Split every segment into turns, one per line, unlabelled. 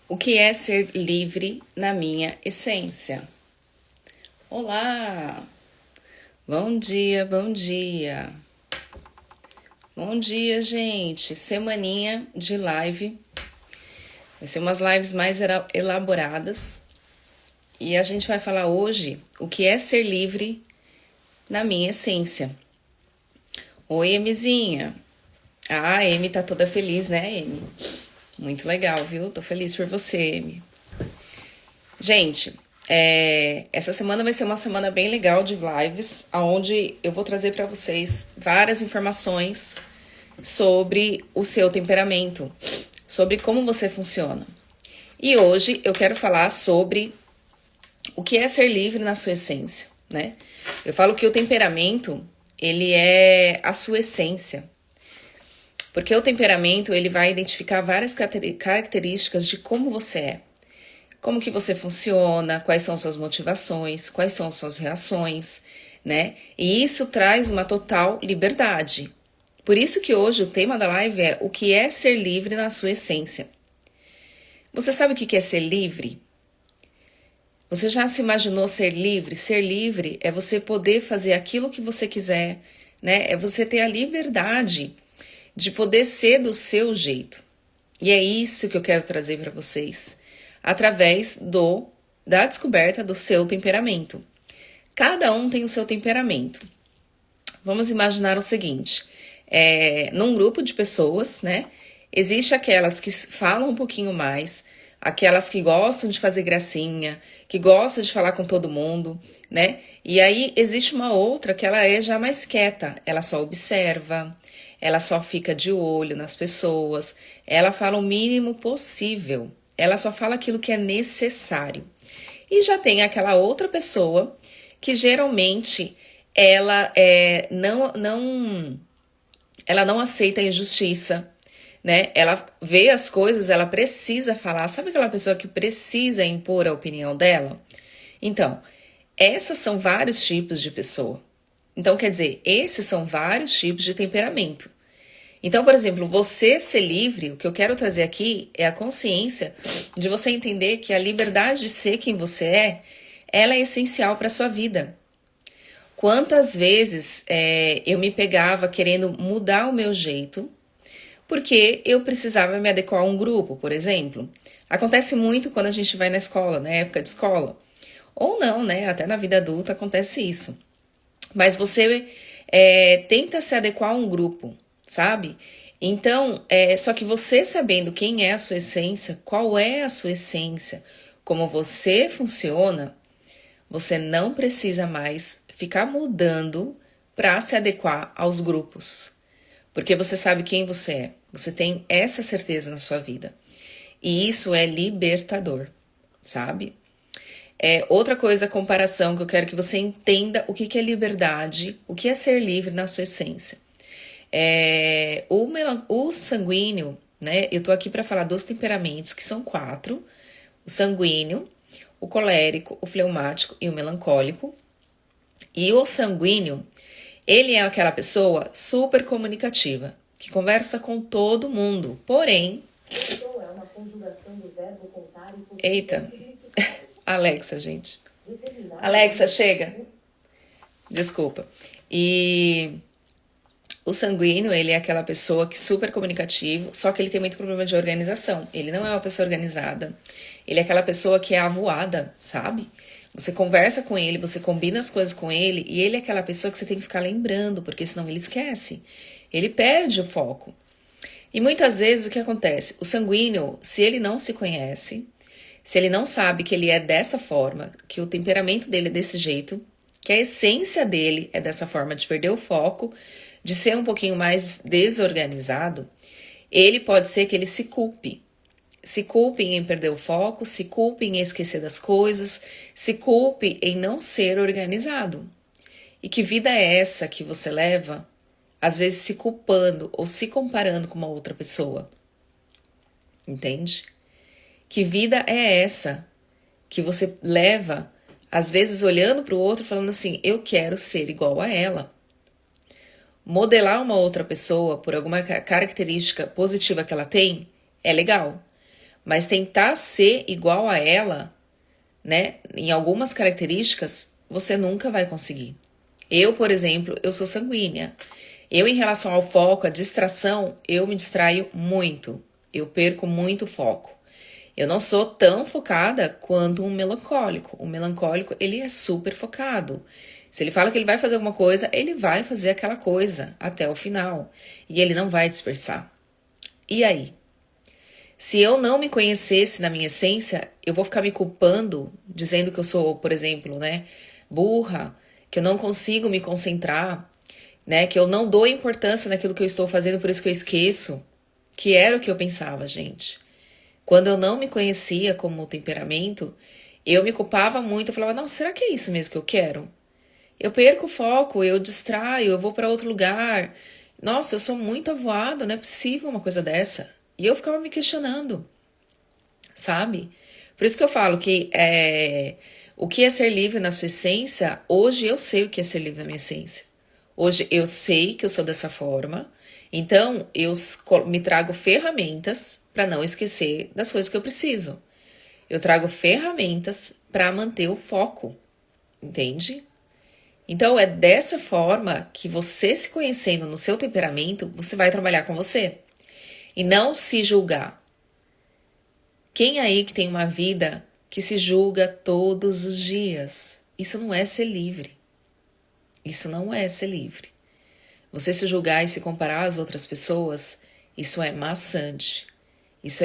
O que é ser livre na minha essência? Olá! Bom dia, bom dia! Bom dia, gente! Semaninha de live. Vai ser umas lives mais elaboradas. E a gente vai falar hoje o que é ser livre na minha essência. Oi, Emizinha! Ah, a Emi tá toda feliz, né, Emi? Muito legal, viu? Tô feliz por você, Emi. Gente, essa semana vai ser uma semana bem legal de lives, onde eu vou trazer para vocês várias informações sobre o seu temperamento, sobre como você funciona. E hoje eu quero falar sobre o que é ser livre na sua essência, né? Eu falo que o temperamento, ele é a sua essência. Porque o temperamento, ele vai identificar várias características de como você é. Como que você funciona, quais são suas motivações, quais são suas reações, né? E isso traz uma total liberdade. Por isso que hoje o tema da live é o que é ser livre na sua essência. Você sabe o que é ser livre? Você já se imaginou ser livre? Ser livre é você poder fazer aquilo que você quiser, né? É você ter a liberdade de poder ser do seu jeito. E é isso que eu quero trazer para vocês, através da descoberta do seu temperamento. Cada um tem o seu temperamento. Vamos imaginar o seguinte, num grupo de pessoas, né? Existe aquelas que falam um pouquinho mais, aquelas que gostam de fazer gracinha, que gostam de falar com todo mundo, né? E aí existe uma outra que ela é já mais quieta, ela só observa, ela só fica de olho nas pessoas, ela fala o mínimo possível, ela só fala aquilo que é necessário. E já tem aquela outra pessoa que geralmente ela não aceita a injustiça, né? Ela vê as coisas, ela precisa falar. Sabe aquela pessoa que precisa impor a opinião dela? Então, essas são vários tipos de pessoa. Então, quer dizer, esses são vários tipos de temperamento. Então, por exemplo, você ser livre, o que eu quero trazer aqui é a consciência de você entender que a liberdade de ser quem você ela é essencial para a sua vida. Quantas vezes eu me pegava querendo mudar o meu jeito, porque eu precisava me adequar a um grupo, por exemplo. Acontece muito quando a gente vai na escola, na época de escola. Ou não, né? Até na vida adulta acontece isso. Mas você tenta se adequar a um grupo, sabe? Então, só que você sabendo quem é a sua essência, qual é a sua essência, como você funciona, você não precisa mais ficar mudando para se adequar aos grupos. Porque você sabe quem você é. Você tem essa certeza na sua vida. E isso é libertador, sabe? Outra coisa, comparação que eu quero que você entenda o que é liberdade, o que é ser livre na sua essência. O sanguíneo, né? Eu tô aqui para falar dos temperamentos, que são 4. O sanguíneo, o colérico, o fleumático e o melancólico. E o sanguíneo, ele é aquela pessoa super comunicativa, que conversa com todo mundo. Porém... Contou é uma conjugação do verbo contar e possível. Eita, Alexa, gente. Alexa, chega. Desculpa. E o sanguíneo, ele é aquela pessoa que é super comunicativo, só que ele tem muito problema de organização. Ele não é uma pessoa organizada. Ele é aquela pessoa que é avoada, sabe? Você conversa com ele, você combina as coisas com ele, e ele é aquela pessoa que você tem que ficar lembrando, porque senão ele esquece. Ele perde o foco. E muitas vezes o que acontece? O sanguíneo, se ele não se conhece, se ele não sabe que ele é dessa forma, que o temperamento dele é desse jeito, que a essência dele é dessa forma, de perder o foco, de ser um pouquinho mais desorganizado, ele pode ser que ele se culpe. Se culpe em perder o foco, se culpe em esquecer das coisas, se culpe em não ser organizado. E que vida é essa que você leva, às vezes se culpando ou se comparando com uma outra pessoa? Entende? Que vida é essa que você leva, às vezes olhando para o outro falando assim, eu quero ser igual a ela. Modelar uma outra pessoa por alguma característica positiva que ela tem é legal. Mas tentar ser igual a ela, né, em algumas características, você nunca vai conseguir. Eu, por exemplo, eu sou sanguínea. Eu, em relação ao foco, a distração, eu me distraio muito. Eu perco muito foco. Eu não sou tão focada quanto um melancólico. O melancólico, ele é super focado. Se ele fala que ele vai fazer alguma coisa, ele vai fazer aquela coisa até o final. E ele não vai dispersar. E aí? Se eu não me conhecesse na minha essência, eu vou ficar me culpando, dizendo que eu sou, por exemplo, né, burra, que eu não consigo me concentrar, né, que eu não dou importância naquilo que eu estou fazendo, por isso que eu esqueço, que era o que eu pensava, gente. Quando eu não me conhecia como temperamento, eu me culpava muito, eu falava, não, será que é isso mesmo que eu quero? Eu perco o foco, eu distraio, eu vou para outro lugar. Nossa, eu sou muito avoada, não é possível uma coisa dessa. E eu ficava me questionando, sabe? Por isso que eu falo que o que é ser livre na sua essência, hoje eu sei o que é ser livre na minha essência. Hoje eu sei que eu sou dessa forma, então eu me trago ferramentas para não esquecer das coisas que eu preciso. Eu trago ferramentas para manter o foco, entende? Então é dessa forma que você se conhecendo no seu temperamento, você vai trabalhar com você. E não se julgar. Quem aí que tem uma vida que se julga todos os dias? Isso não é ser livre. Isso não é ser livre. Você se julgar e se comparar às outras pessoas, isso é maçante. Isso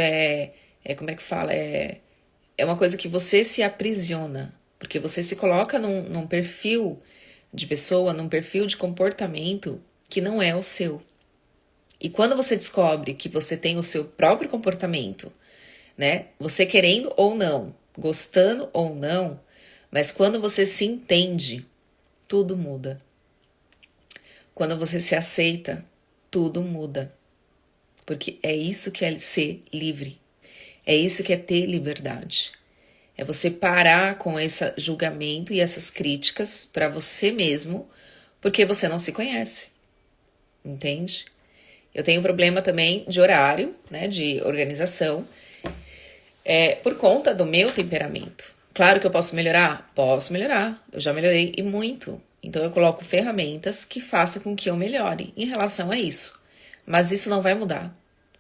como é que fala? É uma coisa que você se aprisiona. Porque você se coloca num perfil de pessoa, num perfil de comportamento que não é o seu. E quando você descobre que você tem o seu próprio comportamento, né? Você querendo ou não, gostando ou não, mas quando você se entende, tudo muda. Quando você se aceita, tudo muda. Porque é isso que é ser livre. É isso que é ter liberdade. É você parar com esse julgamento e essas críticas para você mesmo, porque você não se conhece. Entende? Eu tenho um problema também de horário, né, de organização, por conta do meu temperamento. Claro que eu posso melhorar? Posso melhorar. Eu já melhorei e muito. Então eu coloco ferramentas que façam com que eu melhore em relação a isso. Mas isso não vai mudar.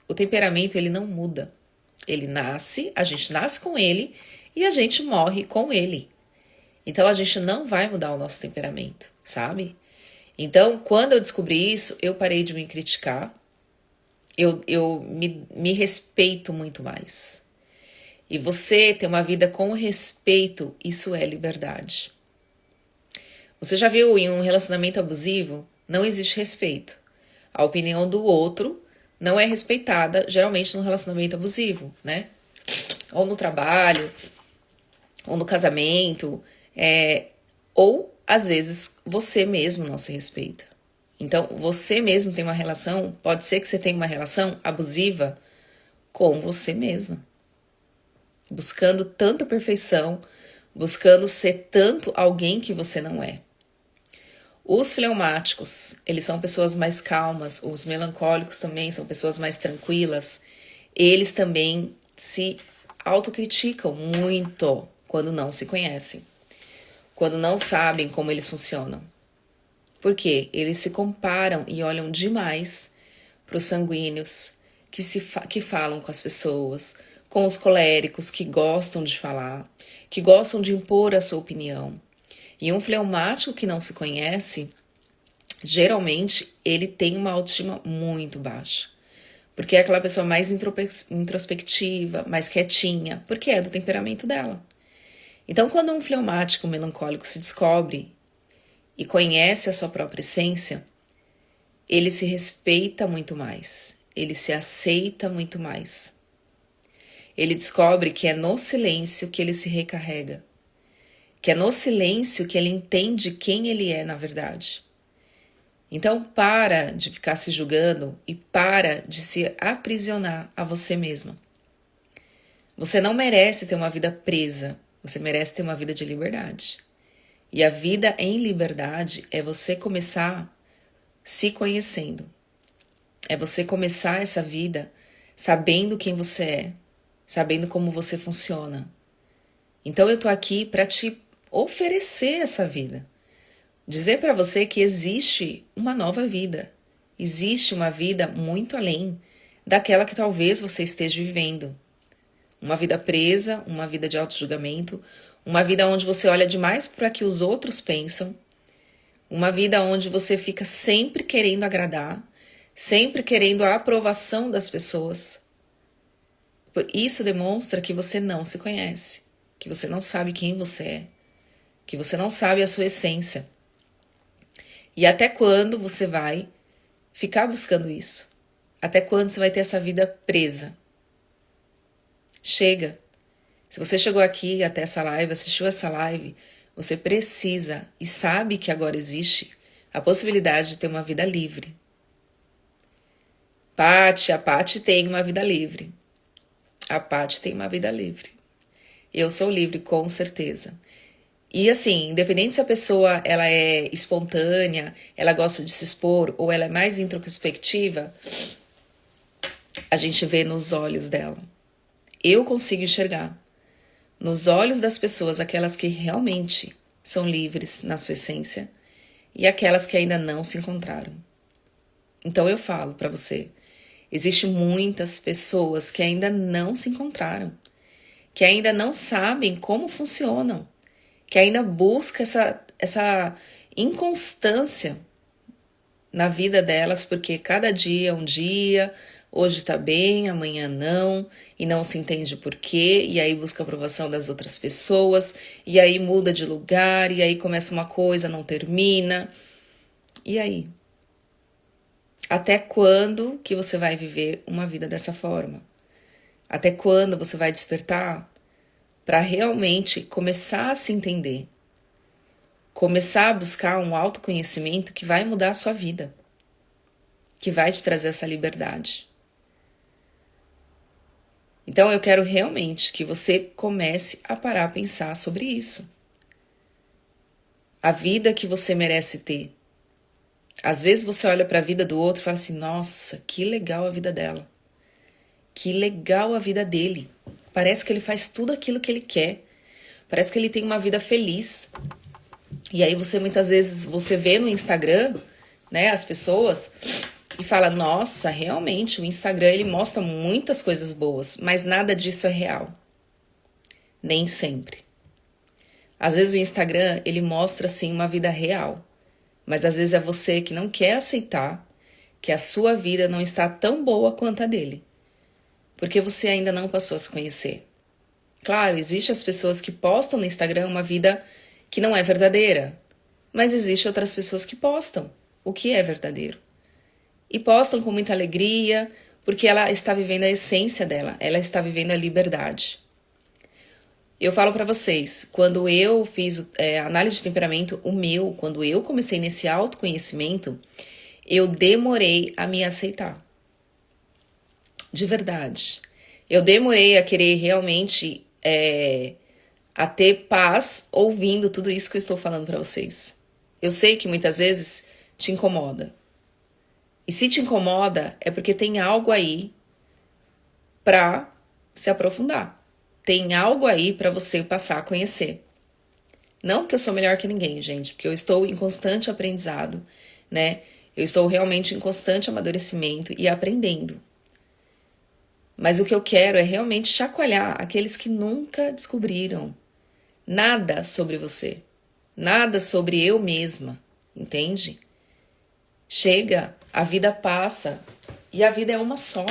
O temperamento, ele não muda. Ele nasce, a gente nasce com ele e a gente morre com ele. Então a gente não vai mudar o nosso temperamento, sabe? Então, quando eu descobri isso, eu parei de me criticar. Eu me respeito muito mais. E você ter uma vida com respeito, isso é liberdade. Você já viu em um relacionamento abusivo? Não existe respeito. A opinião do outro não é respeitada, geralmente no relacionamento abusivo, né? Ou no trabalho, ou no casamento, ou às vezes você mesmo não se respeita. Então, você mesmo tem uma relação, pode ser que você tenha uma relação abusiva com você mesma. Buscando tanta perfeição, buscando ser tanto alguém que você não é. Os fleumáticos, eles são pessoas mais calmas, os melancólicos também são pessoas mais tranquilas. Eles também se autocriticam muito quando não se conhecem, quando não sabem como eles funcionam. Por quê? Eles se comparam e olham demais para os sanguíneos que falam com as pessoas, com os coléricos que gostam de falar, que gostam de impor a sua opinião. E um fleumático que não se conhece, geralmente ele tem uma autoestima muito baixa. Porque é aquela pessoa mais introspectiva, mais quietinha, porque é do temperamento dela. Então, quando um fleumático melancólico se descobre e conhece a sua própria essência, ele se respeita muito mais, ele se aceita muito mais. Ele descobre que é no silêncio que ele se recarrega, que é no silêncio que ele entende quem ele é na verdade. Então para de ficar se julgando e para de se aprisionar a você mesma. Você não merece ter uma vida presa, você merece ter uma vida de liberdade. E a vida em liberdade é você começar se conhecendo. É você começar essa vida sabendo quem você é, sabendo como você funciona. Então eu tô aqui para te oferecer essa vida. Dizer para você que existe uma nova vida. Existe uma vida muito além daquela que talvez você esteja vivendo. Uma vida presa, uma vida de auto-julgamento, uma vida onde você olha demais para o que os outros pensam, uma vida onde você fica sempre querendo agradar, sempre querendo a aprovação das pessoas. Isso demonstra que você não se conhece, que você não sabe quem você é, que você não sabe a sua essência. E até quando você vai ficar buscando isso? Até quando você vai ter essa vida presa? Chega. Se você chegou aqui até essa live, assistiu essa live, você precisa e sabe que agora existe a possibilidade de ter uma vida livre. A Paty tem uma vida livre. A Paty tem uma vida livre. Eu sou livre, com certeza. E assim, independente se a pessoa ela é espontânea, ela gosta de se expor ou ela é mais introspectiva, a gente vê nos olhos dela. Eu consigo enxergar nos olhos das pessoas aquelas que realmente são livres na sua essência e aquelas que ainda não se encontraram. Então eu falo para você, existem muitas pessoas que ainda não se encontraram, que ainda não sabem como funcionam, que ainda buscam essa inconstância na vida delas, porque cada dia é um dia, hoje tá bem, amanhã não, e não se entende por quê, e aí busca a aprovação das outras pessoas, e aí muda de lugar, e aí começa uma coisa, não termina. E aí? Até quando que você vai viver uma vida dessa forma? Até quando você vai despertar para realmente começar a se entender? Começar a buscar um autoconhecimento que vai mudar a sua vida, que vai te trazer essa liberdade. Então eu quero realmente que você comece a parar a pensar sobre isso. A vida que você merece ter. Às vezes você olha para a vida do outro e fala assim, nossa, que legal a vida dela. Que legal a vida dele. Parece que ele faz tudo aquilo que ele quer. Parece que ele tem uma vida feliz. E aí você muitas vezes, você vê no Instagram, né, as pessoas e fala, nossa, realmente o Instagram ele mostra muitas coisas boas, mas nada disso é real. Nem sempre. Às vezes o Instagram ele mostra sim uma vida real, mas às vezes é você que não quer aceitar que a sua vida não está tão boa quanto a dele, porque você ainda não passou a se conhecer. Claro, existem as pessoas que postam no Instagram uma vida que não é verdadeira, mas existem outras pessoas que postam o que é verdadeiro. E postam com muita alegria, porque ela está vivendo a essência dela, ela está vivendo a liberdade. Eu falo para vocês, quando eu fiz análise de temperamento, quando eu comecei nesse autoconhecimento, eu demorei a me aceitar. De verdade. Eu demorei a querer realmente a ter paz ouvindo tudo isso que eu estou falando para vocês. Eu sei que muitas vezes te incomoda. E se te incomoda, é porque tem algo aí para se aprofundar. Tem algo aí para você passar a conhecer. Não que eu sou melhor que ninguém, gente, porque eu estou em constante aprendizado, né? Eu estou realmente em constante amadurecimento e aprendendo. Mas o que eu quero é realmente chacoalhar aqueles que nunca descobriram nada sobre você, nada sobre eu mesma, entende? Chega, a vida passa e a vida é uma só.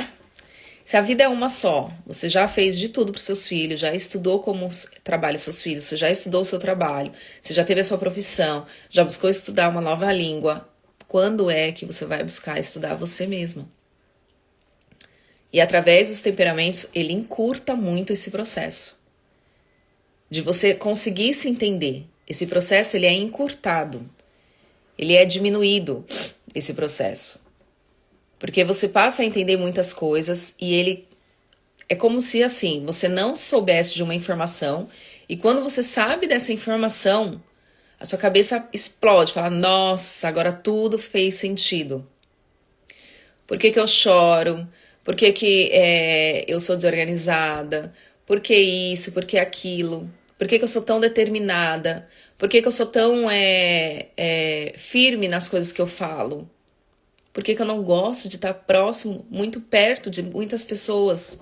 Se a vida é uma só, você já fez de tudo para os seus filhos, já estudou como trabalham seus filhos, você já estudou o seu trabalho, você já teve a sua profissão, já buscou estudar uma nova língua, quando é que você vai buscar estudar você mesma? E através dos temperamentos, ele encurta muito esse processo. De você conseguir se entender. Esse processo, ele é encurtado. Ele é diminuído, esse processo. Porque você passa a entender muitas coisas e ele é como se, assim, você não soubesse de uma informação e quando você sabe dessa informação, a sua cabeça explode, fala, nossa, agora tudo fez sentido. Por que que eu choro? Por que que eu sou desorganizada? Por que isso? Por que aquilo? Por que que eu sou tão determinada? Por que que eu sou tão firme nas coisas que eu falo? Por que que eu não gosto de estar próximo, muito perto de muitas pessoas,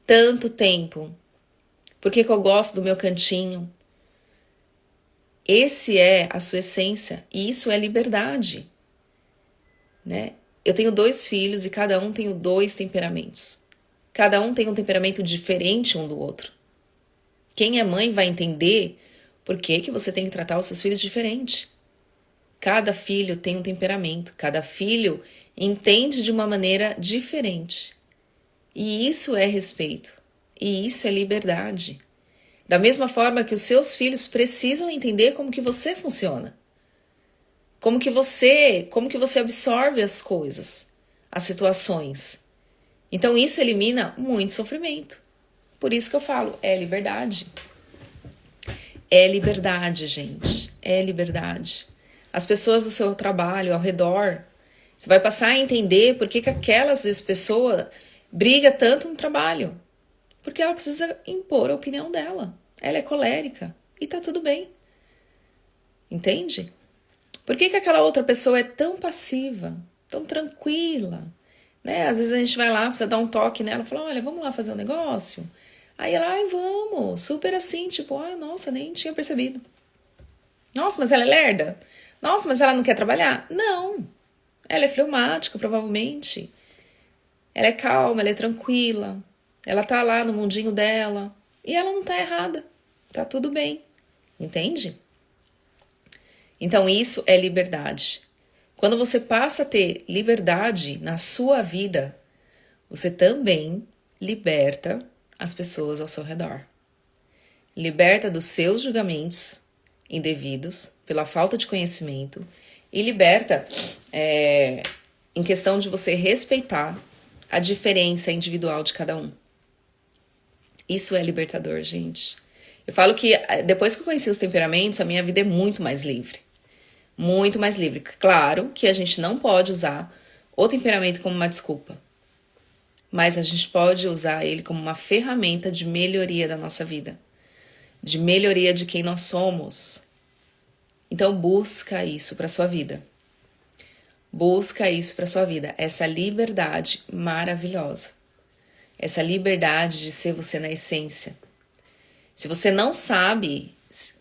tanto tempo? Por que que eu gosto do meu cantinho? Esse é a sua essência e isso é liberdade, né? Eu tenho 2 filhos e cada um tem 2 temperamentos. Cada um tem um temperamento diferente um do outro. Quem é mãe vai entender por que que você tem que tratar os seus filhos diferente. Cada filho tem um temperamento, cada filho entende de uma maneira diferente. E isso é respeito, e isso é liberdade. Da mesma forma que os seus filhos precisam entender como que você funciona. Como que você absorve as coisas, as situações. Então isso elimina muito sofrimento. Por isso que eu falo, é liberdade. É liberdade, gente. É liberdade. As pessoas do seu trabalho, ao redor, você vai passar a entender por que que aquelas pessoas briga tanto no trabalho. Porque ela precisa impor a opinião dela. Ela é colérica e tá tudo bem. Entende? Por que que aquela outra pessoa é tão passiva, tão tranquila? Né? Às vezes a gente vai lá, precisa dar um toque nela e fala, olha, vamos lá fazer um negócio? Aí ela, ai, vamos, super assim, tipo, ai, nossa, nem tinha percebido. Nossa, mas ela é lerda? Nossa, mas ela não quer trabalhar? Não, ela é fleumática, provavelmente. Ela é calma, ela é tranquila, ela tá lá no mundinho dela e ela não tá errada, tá tudo bem, entende? Então isso é liberdade. Quando você passa a ter liberdade na sua vida, você também liberta as pessoas ao seu redor. Liberta dos seus julgamentos indevidos pela falta de conhecimento e liberta em questão de você respeitar a diferença individual de cada um. Isso é libertador, gente. Eu falo que depois que eu conheci os temperamentos, a minha vida é muito mais livre. Muito mais livre. Claro que a gente não pode usar o temperamento como uma desculpa, mas a gente pode usar ele como uma ferramenta de melhoria da nossa vida, de melhoria de quem nós somos. Então busca isso para sua vida. Busca isso para sua vida, essa liberdade maravilhosa. Essa liberdade de ser você na essência. Se você não sabe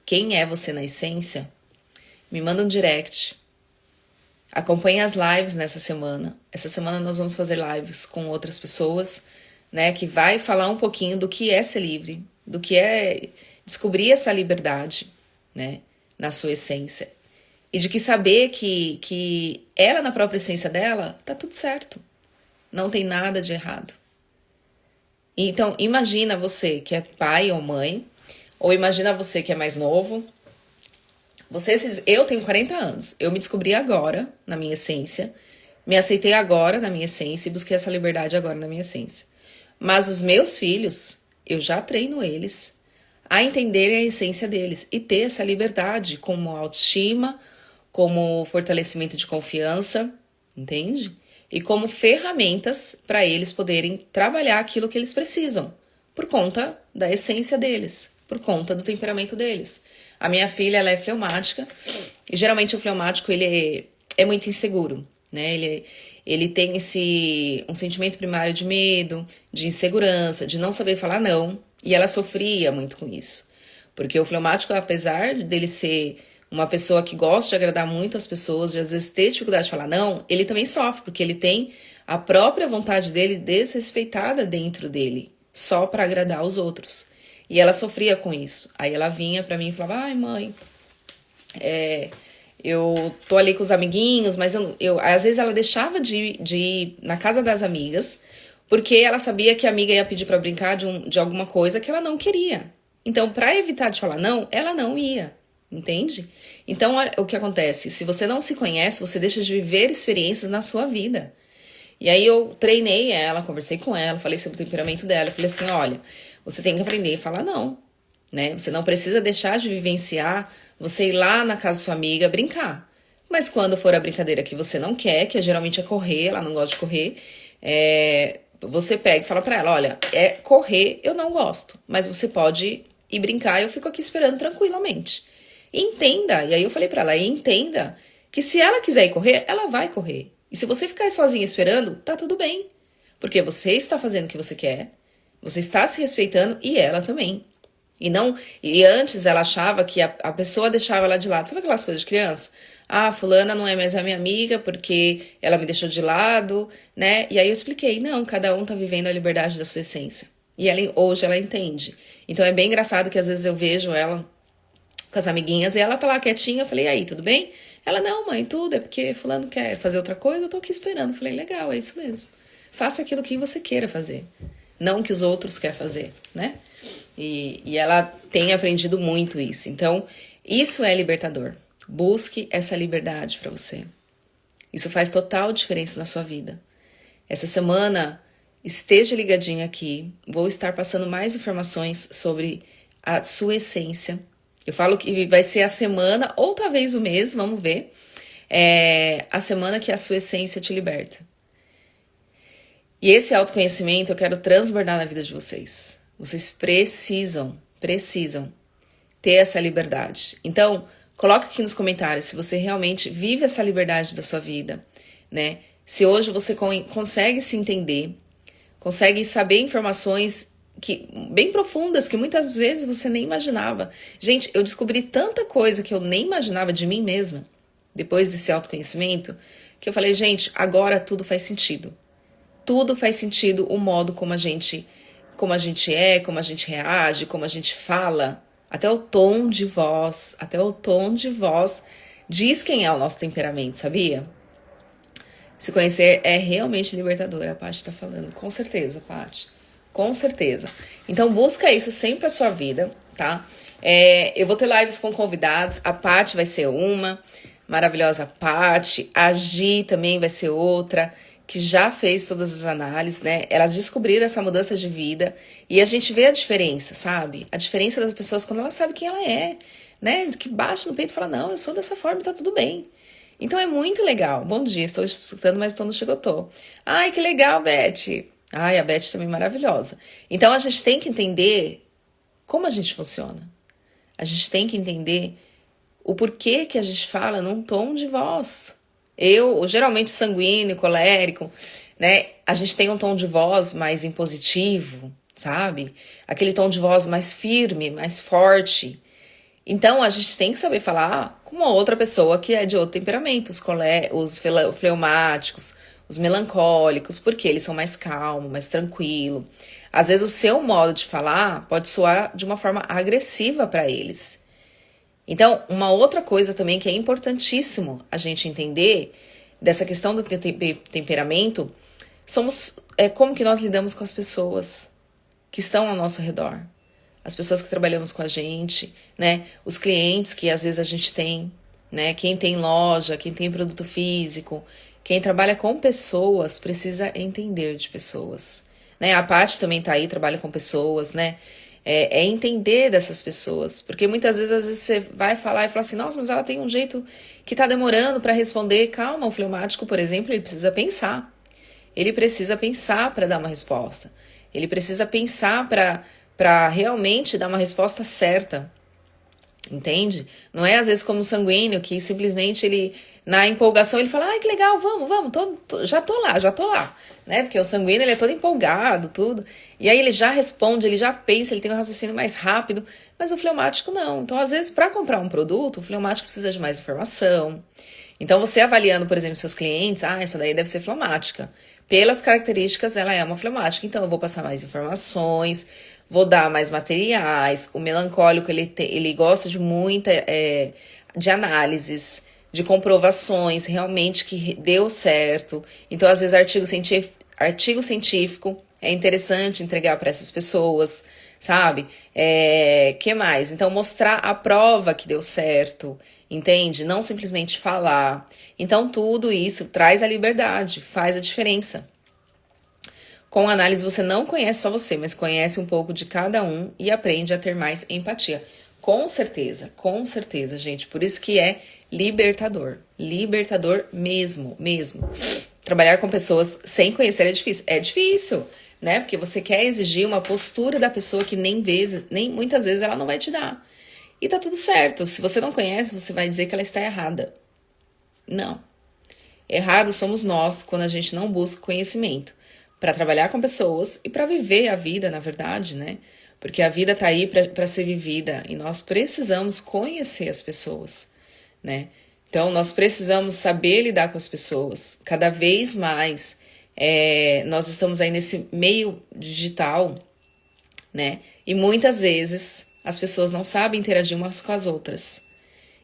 quem é você na essência, me manda um direct. Acompanhe as lives nessa semana. Essa semana nós vamos fazer lives com outras pessoas, né, que vai falar um pouquinho do que é ser livre, do que é descobrir essa liberdade, né, na sua essência. E de que saber que ela, na própria essência dela, tá tudo certo. Não tem nada de errado. Então, imagina você que é pai ou mãe, ou imagina você que é mais novo. Eu tenho 40 anos, eu me descobri agora na minha essência, me aceitei agora na minha essência e busquei essa liberdade agora na minha essência. Mas os meus filhos, eu já treino eles a entenderem a essência deles e ter essa liberdade como autoestima, como fortalecimento de confiança, entende? E como ferramentas para eles poderem trabalhar aquilo que eles precisam, por conta da essência deles, por conta do temperamento deles. A minha filha, ela é fleumática, e geralmente o fleumático, ele é muito inseguro, né? Ele tem um sentimento primário de medo, de insegurança, de não saber falar não, e ela sofria muito com isso. Porque o fleumático, apesar dele ser uma pessoa que gosta de agradar muito as pessoas, de às vezes ter dificuldade de falar não, ele também sofre, porque ele tem a própria vontade dele desrespeitada dentro dele, só para agradar os outros. E ela sofria com isso. Aí ela vinha pra mim e falava, ai mãe, eu tô ali com os amiguinhos, mas às vezes ela deixava de ir na casa das amigas, porque ela sabia que a amiga ia pedir pra brincar de alguma coisa que ela não queria. Então, pra evitar de falar não, ela não ia. Entende? Então, o que acontece? Se você não se conhece, você deixa de viver experiências na sua vida. E aí eu treinei ela, conversei com ela, falei sobre o temperamento dela. Falei assim, olha, você tem que aprender a falar não, né? Você não precisa deixar de vivenciar você ir lá na casa da sua amiga brincar. Mas quando for a brincadeira que você não quer, que geralmente é correr, ela não gosta de correr, você pega e fala pra ela, olha, correr eu não gosto, mas você pode ir brincar e eu fico aqui esperando tranquilamente. Entenda, e aí eu falei pra ela, entenda que se ela quiser ir correr, ela vai correr. E se você ficar sozinha esperando, tá tudo bem. Porque você está fazendo o que você quer, você está se respeitando e ela também. E antes ela achava que a pessoa deixava ela de lado. Sabe aquelas coisas de criança? Ah, fulana não é mais a minha amiga porque ela me deixou de lado, né? E aí eu expliquei, não, cada um tá vivendo a liberdade da sua essência. E hoje ela entende. Então é bem engraçado que às vezes eu vejo ela com as amiguinhas e ela tá lá quietinha, eu falei, e aí, tudo bem? Ela, não, mãe, tudo é porque fulano quer fazer outra coisa, eu tô aqui esperando. Eu falei, legal, é isso mesmo. Faça aquilo que você queira fazer, não o que os outros querem fazer, né? E ela tem aprendido muito isso. Então, isso é libertador. Busque essa liberdade para você. Isso faz total diferença na sua vida. Essa semana, esteja ligadinha aqui. Vou estar passando mais informações sobre a sua essência. Eu falo que vai ser a semana, ou talvez o mês, vamos ver. A semana que a sua essência te liberta. E esse autoconhecimento eu quero transbordar na vida de vocês. Vocês precisam ter essa liberdade. Então, coloca aqui nos comentários se você realmente vive essa liberdade da sua vida, né? Se hoje você consegue se entender, consegue saber informações bem profundas que muitas vezes você nem imaginava. Gente, eu descobri tanta coisa que eu nem imaginava de mim mesma, depois desse autoconhecimento, que eu falei, gente, agora tudo faz sentido. Tudo faz sentido, o modo como a gente é, como a gente reage, como a gente fala, até o tom de voz diz quem é o nosso temperamento, sabia? Se conhecer é realmente libertador, a Paty tá falando, com certeza, Paty, com certeza. Então busca isso sempre pra sua vida, tá? Eu vou ter lives com convidados, a Paty vai ser uma, maravilhosa Paty, a Gi também vai ser outra, que já fez todas as análises, né? Elas descobriram essa mudança de vida e a gente vê a diferença, sabe? A diferença das pessoas quando elas sabem quem ela é, né? Que bate no peito e fala, não, eu sou dessa forma e tá tudo bem. Então é muito legal. Bom dia, estou escutando, mas não chegou, tô. Ai, que legal, Beth. Ai, a Beth também é maravilhosa. Então a gente tem que entender como a gente funciona. A gente tem que entender o porquê que a gente fala num tom de voz. Eu, geralmente sanguíneo, colérico, né? A gente tem um tom de voz mais impositivo, sabe? Aquele tom de voz mais firme, mais forte. Então, a gente tem que saber falar com uma outra pessoa que é de outro temperamento. Os fleumáticos, os melancólicos, porque eles são mais calmos, mais tranquilos. Às vezes, o seu modo de falar pode soar de uma forma agressiva para eles. Então, uma outra coisa também que é importantíssimo a gente entender dessa questão do temperamento, como que nós lidamos com as pessoas que estão ao nosso redor. As pessoas que trabalhamos com a gente, né? Os clientes que às vezes a gente tem, né? Quem tem loja, quem tem produto físico, quem trabalha com pessoas precisa entender de pessoas, né? A Paty também tá aí, trabalha com pessoas, né? É entender dessas pessoas, porque muitas vezes você vai falar e fala assim, nossa, mas ela tem um jeito que tá demorando para responder. Calma, o fleumático, por exemplo, ele precisa pensar. Ele precisa pensar para dar uma resposta. Ele precisa pensar para realmente dar uma resposta certa. Entende? Não é às vezes como o sanguíneo, que simplesmente ele, na empolgação, ele fala, ai, que legal, vamos, já tô lá, né? Porque o sanguíneo, ele é todo empolgado, tudo. E aí ele já responde, ele já pensa, ele tem um raciocínio mais rápido, mas o fleumático não. Então, às vezes, para comprar um produto, o fleumático precisa de mais informação. Então, você avaliando, por exemplo, seus clientes, essa daí deve ser fleumática. Pelas características, ela é uma fleumática, então eu vou passar mais informações, vou dar mais materiais. O melancólico, ele gosta de de análises, de comprovações, realmente que deu certo. Então, às vezes, artigo científico é interessante entregar para essas pessoas, sabe? Que mais? Então, mostrar a prova que deu certo, entende? Não simplesmente falar. Então, tudo isso traz a liberdade, faz a diferença. Com análise, você não conhece só você, mas conhece um pouco de cada um e aprende a ter mais empatia. Com certeza, gente. Por isso que é libertador. Libertador mesmo. Trabalhar com pessoas sem conhecer é difícil. É difícil, né? Porque você quer exigir uma postura da pessoa que nem muitas vezes ela não vai te dar. E tá tudo certo. Se você não conhece, você vai dizer que ela está errada. Não. Errado somos nós quando a gente não busca conhecimento para trabalhar com pessoas e para viver a vida, na verdade, né? Porque a vida tá aí para ser vivida e nós precisamos conhecer as pessoas, né? Então, nós precisamos saber lidar com as pessoas. Cada vez mais, nós estamos aí nesse meio digital, né? E muitas vezes as pessoas não sabem interagir umas com as outras.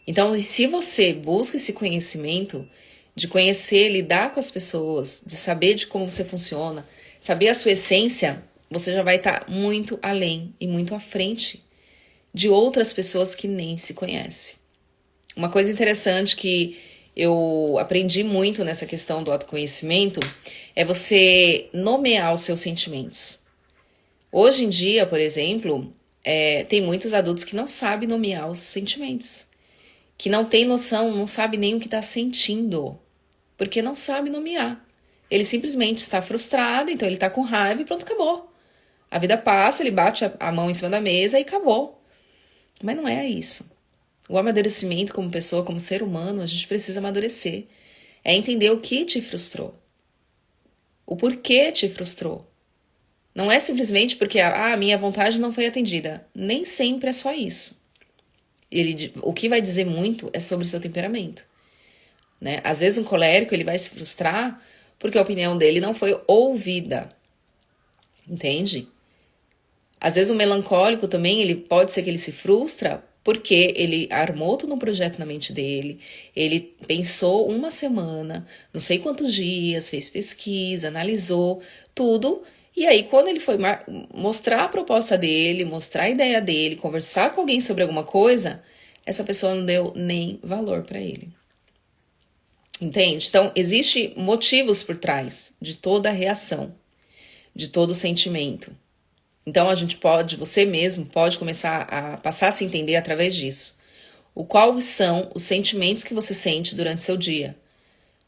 Então, se você busca esse conhecimento de conhecer, lidar com as pessoas, de saber de como você funciona, saber a sua essência, você já vai estar muito além e muito à frente de outras pessoas que nem se conhecem. Uma coisa interessante que eu aprendi muito nessa questão do autoconhecimento é você nomear os seus sentimentos. Hoje em dia, por exemplo, tem muitos adultos que não sabem nomear os sentimentos, que não tem noção, não sabe nem o que está sentindo, porque não sabe nomear. Ele simplesmente está frustrado, então ele está com raiva e pronto, acabou. A vida passa, ele bate a mão em cima da mesa e acabou. Mas não é isso. O amadurecimento como pessoa, como ser humano, a gente precisa amadurecer. É entender o que te frustrou. O porquê te frustrou. Não é simplesmente porque a minha vontade não foi atendida. Nem sempre é só isso. O que vai dizer muito é sobre o seu temperamento, né? Às vezes um colérico ele vai se frustrar porque a opinião dele não foi ouvida. Entende? Às vezes o melancólico também, ele pode ser que ele se frustra porque ele armou todo um projeto na mente dele, ele pensou uma semana, não sei quantos dias, fez pesquisa, analisou tudo, e aí quando ele foi mostrar a proposta dele, mostrar a ideia dele, conversar com alguém sobre alguma coisa, essa pessoa não deu nem valor para ele. Entende? Então, existem motivos por trás de toda a reação, de todo o sentimento. Então, você mesmo pode começar a passar a se entender através disso. Quais são os sentimentos que você sente durante seu dia?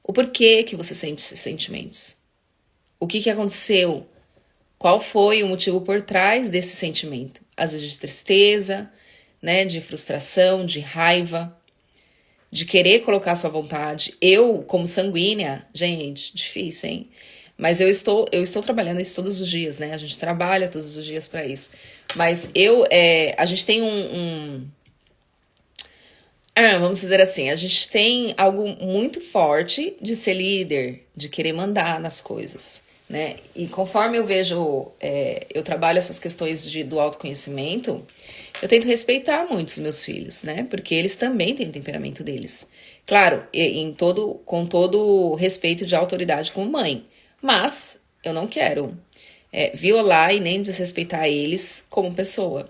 O porquê que você sente esses sentimentos? O que aconteceu? Qual foi o motivo por trás desse sentimento? Às vezes de tristeza, né, de frustração, de raiva, de querer colocar sua vontade. Eu, como sanguínea, gente, difícil, hein? Mas eu estou trabalhando isso todos os dias, né? A gente trabalha todos os dias para isso. Mas a gente tem vamos dizer assim, a gente tem algo muito forte de ser líder, de querer mandar nas coisas, né? E conforme eu vejo, eu trabalho essas questões do autoconhecimento, eu tento respeitar muito os meus filhos, né? Porque eles também têm o temperamento deles. Claro, com todo respeito de autoridade como mãe. Mas eu não quero violar e nem desrespeitar eles como pessoa,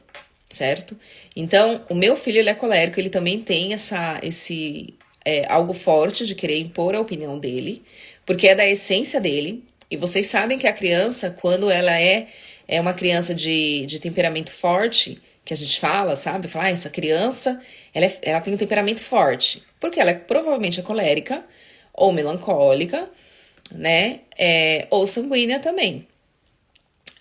certo? Então, o meu filho, ele é colérico, ele também tem algo forte de querer impor a opinião dele, porque é da essência dele. E vocês sabem que a criança, quando ela é uma criança de temperamento forte, que a gente fala, sabe? Fala, essa criança, ela tem um temperamento forte, porque ela provavelmente é colérica ou melancólica, né? Ou sanguínea também.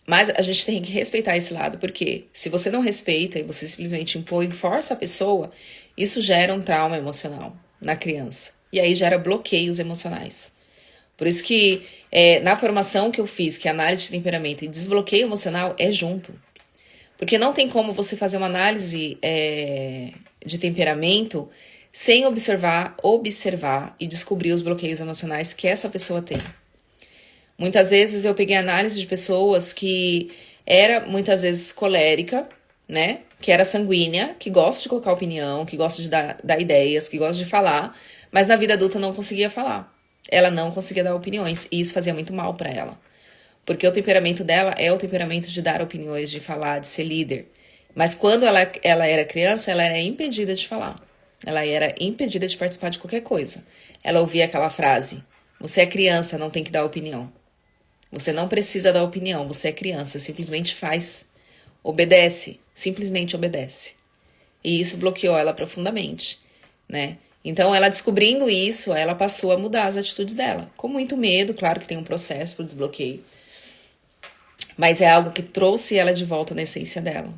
Mas a gente tem que respeitar esse lado, porque se você não respeita e você simplesmente impõe e força a pessoa, isso gera um trauma emocional na criança. E aí gera bloqueios emocionais. Por isso que na formação que eu fiz, que é análise de temperamento e desbloqueio emocional, é junto. Porque não tem como você fazer uma análise de temperamento sem observar e descobrir os bloqueios emocionais que essa pessoa tem. Muitas vezes eu peguei análise de pessoas que era muitas vezes colérica, né? Que era sanguínea, que gosta de colocar opinião, que gosta de dar ideias, que gosta de falar, mas na vida adulta não conseguia falar. Ela não conseguia dar opiniões e isso fazia muito mal para ela. Porque o temperamento dela é o temperamento de dar opiniões, de falar, de ser líder. Mas quando ela era criança, ela era impedida de falar. Ela era impedida de participar de qualquer coisa. Ela ouvia aquela frase: você é criança, não tem que dar opinião. Você não precisa dar opinião, você é criança, simplesmente faz. Obedece, simplesmente obedece. E isso bloqueou ela profundamente, né? Então, ela descobrindo isso, ela passou a mudar as atitudes dela. Com muito medo, claro que tem um processo para o desbloqueio. Mas é algo que trouxe ela de volta na essência dela.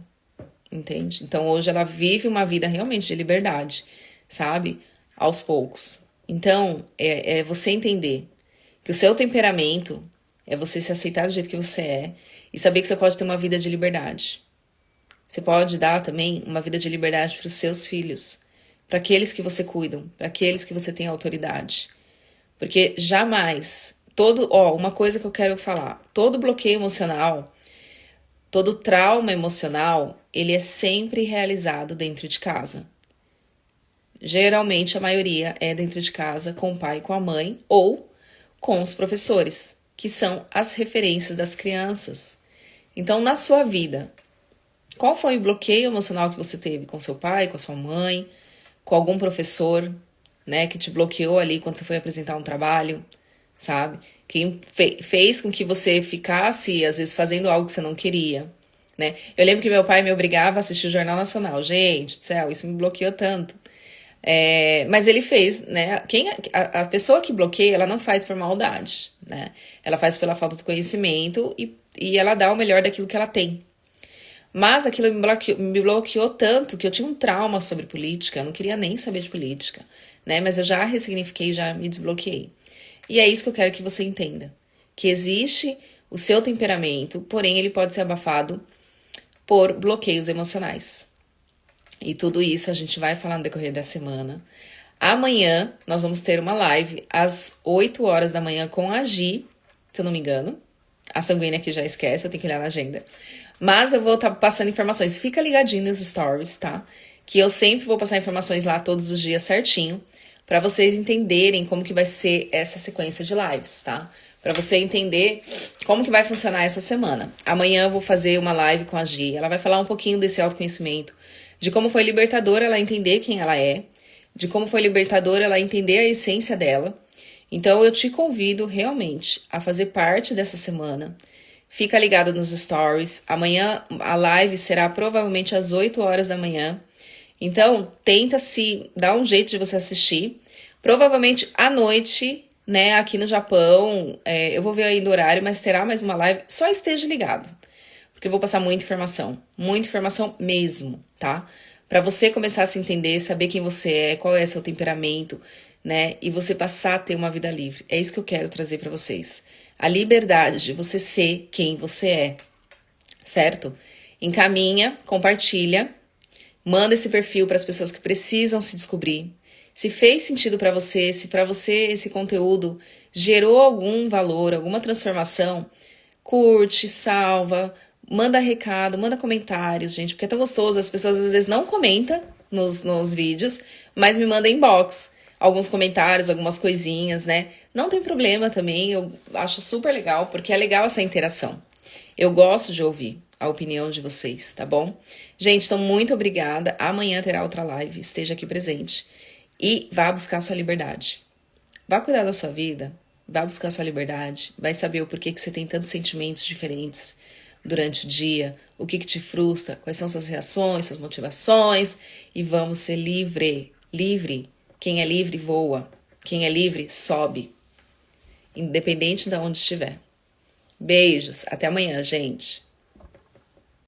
Entende? Então, hoje ela vive uma vida realmente de liberdade, sabe? Aos poucos. Então, é você entender que o seu temperamento é você se aceitar do jeito que você é e saber que você pode ter uma vida de liberdade. Você pode dar também uma vida de liberdade para os seus filhos, para aqueles que você cuida, para aqueles que você tem autoridade. Porque jamais, uma coisa que eu quero falar, todo bloqueio emocional, todo trauma emocional, ele é sempre realizado dentro de casa. Geralmente a maioria é dentro de casa, com o pai e com a mãe, ou com os professores, que são as referências das crianças. Então, na sua vida, qual foi o bloqueio emocional que você teve com seu pai, com a sua mãe, com algum professor, né, que te bloqueou ali quando você foi apresentar um trabalho, sabe? Que fez com que você ficasse, às vezes, fazendo algo que você não queria, né? Eu lembro que meu pai me obrigava a assistir o Jornal Nacional. Gente do céu, isso me bloqueou tanto. Mas ele fez, né? A pessoa que bloqueia, ela não faz por maldade, né? Ela faz pela falta de conhecimento e ela dá o melhor daquilo que ela tem. Mas aquilo me bloqueou tanto que eu tinha um trauma sobre política, eu não queria nem saber de política, né? Mas eu já ressignifiquei, já me desbloqueei. E é isso que eu quero que você entenda. Que existe o seu temperamento, porém ele pode ser abafado por bloqueios emocionais. E tudo isso a gente vai falar no decorrer da semana. Amanhã nós vamos ter uma live às 8 horas da manhã com a Gi, se eu não me engano. A sanguínea aqui já esquece, eu tenho que olhar na agenda. Mas eu vou estar passando informações. Fica ligadinho nos stories, tá? Que eu sempre vou passar informações lá todos os dias certinho, para vocês entenderem como que vai ser essa sequência de lives, tá? Para você entender como que vai funcionar essa semana. Amanhã eu vou fazer uma live com a Gi. Ela vai falar um pouquinho desse autoconhecimento, de como foi libertador ela entender quem ela é, de como foi libertador ela entender a essência dela. Então eu te convido realmente a fazer parte dessa semana. Fica ligado nos stories. Amanhã a live será provavelmente às 8 horas da manhã. Então tenta se dar um jeito de você assistir. Provavelmente à noite, né, aqui no Japão, eu vou ver ainda o horário, mas terá mais uma live. Só esteja ligado, porque eu vou passar muita informação mesmo, tá? Para você começar a se entender, saber quem você é, qual é seu temperamento, né? E você passar a ter uma vida livre. É isso que eu quero trazer para vocês. A liberdade de você ser quem você é, certo? Encaminha, compartilha, manda esse perfil para as pessoas que precisam se descobrir. Se fez sentido para você, se para você esse conteúdo gerou algum valor, alguma transformação, curte, salva, manda recado, manda comentários, gente, porque é tão gostoso. As pessoas às vezes não comentam nos vídeos, mas me mandam inbox, alguns comentários, algumas coisinhas, né? Não tem problema também, eu acho super legal, porque é legal essa interação. Eu gosto de ouvir a opinião de vocês, tá bom? Gente, então muito obrigada. Amanhã terá outra live, esteja aqui presente. E vá buscar sua liberdade. Vá cuidar da sua vida, vá buscar sua liberdade, vai saber o porquê que você tem tantos sentimentos diferentes durante o dia, o que te frustra, quais são suas reações, suas motivações, e vamos ser livre. Quem é livre voa, quem é livre sobe, independente de onde estiver. Beijos, até amanhã, gente.